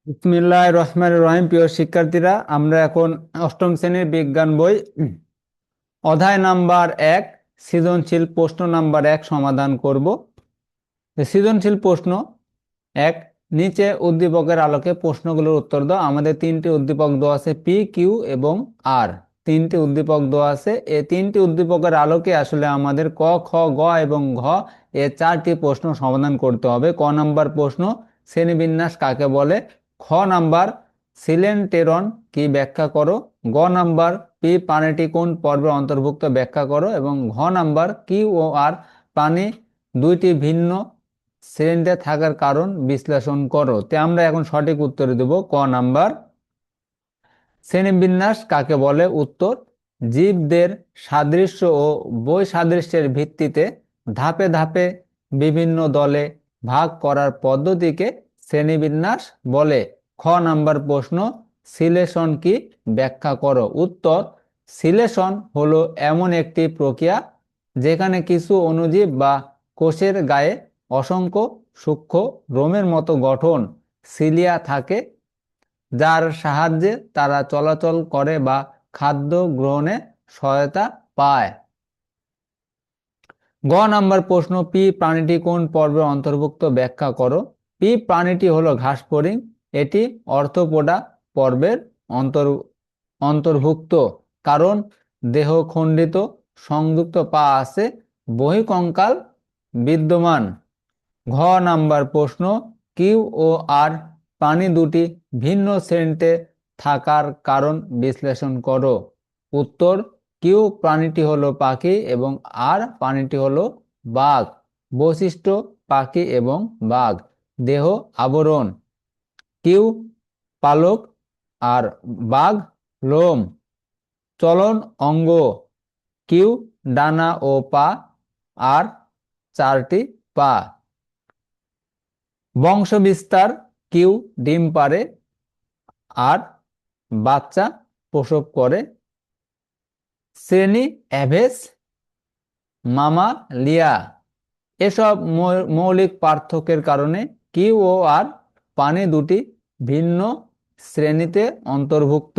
বিসমিল্লাহির রহমানির রহিম। প্রিয় শিক্ষার্থীরা, আমরা এখন অষ্টম শ্রেণীর বিজ্ঞান বই অধ্যায় নাম্বার 1 সৃজনশীল প্রশ্ন নাম্বার 1 সমাধান করব। সৃজনশীল প্রশ্ন 1, নিচে উদ্দীপকের আলোকে প্রশ্নগুলোর উত্তর দাও। আমাদের তিনটি উদ্দীপক দেওয়া আছে, পি, কিউ এবং আর। তিনটি উদ্দীপক দেওয়া আছে। এই তিনটি উদ্দীপকের আলোকে আসলে আমাদের ক, খ, গ এবং ঘ এ চারটি প্রশ্ন সমাধান করতে হবে। ক নাম্বার প্রশ্ন, শ্রেণীবিন্যাস কাকে বলে? খ নাম্বার, সিলেন্টেরন কি ব্যাখ্যা করো? গ নাম্বার, পি প্রাণীটি কোন পর্বের অন্তর্ভুক্ত ব্যাখ্যা করো? এবং ঘ নাম্বার, কিউ ও আর প্রাণী দুইটি ভিন্ন শ্রেণীতে থাকার কারণ বিশ্লেষণ করো। তে আমরা এখন সঠিক উত্তর দেব ক নাম্বার, শ্রেণীবিন্যাস কাকে বলে? উত্তর, জীবদের সাদৃশ্য ও বৈসাদৃশ্যের ভিত্তিতে ধাপে ধাপে বিভিন্ন দলে ভাগ করার পদ্ধতিকে শ্রেণীবিন্যাস বলে। খ নাম্বার প্রশ্ন, সিলেশন কি ব্যাখ্যা করো? উত্তর, সিলেশন হলো এমন একটি প্রক্রিয়া যেখানে কিছু অণুজীব বা কোষের গায়ে অসংখ্য সূক্ষ্ম রোমের মতো গঠন সিলিয়া থাকে, যার সাহায্যে তারা চলাচল করে বা খাদ্য গ্রহণে সহায়তা পায়। গ নাম্বার প্রশ্ন, পি প্রাণীটি কোন পর্বের অন্তর্ভুক্ত ব্যাখ্যা করো? পি প্রাণীটি হলো ঘাসফড়িং। এটি অর্থোপোডা পর্বের অন্তর্ভুক্ত, কারণ দেহ খণ্ডিত, সংযুক্ত পা আছে, বহিঃকঙ্কাল বিদ্যমান। ঘ নাম্বার প্রশ্ন, কিউ ও আর প্রাণী দুটি ভিন্ন শ্রেণীতে থাকার কারণ বিশ্লেষণ করো। উত্তর, কিউ প্রাণীটি হলো পাখি এবং আর প্রাণীটি হলো বাঘ। বৈশিষ্ট্য, পাখি এবং বাঘ। দেহ আবরণ, কিউ পালক আর বাঘ লোম। চলন অঙ্গ, কিউ ডানা ও পা আর চারটি পা। বংশবিস্তার, কিউ ডিম পাড়ে আর বাচ্চা প্রসব করে। শ্রেণী অ্যাভেস মামালিয়া। এসব মৌলিক পার্থক্যের কারণে কিউ ও আর প্রাণী দুটি ভিন্ন শ্রেণীতে অন্তর্ভুক্ত।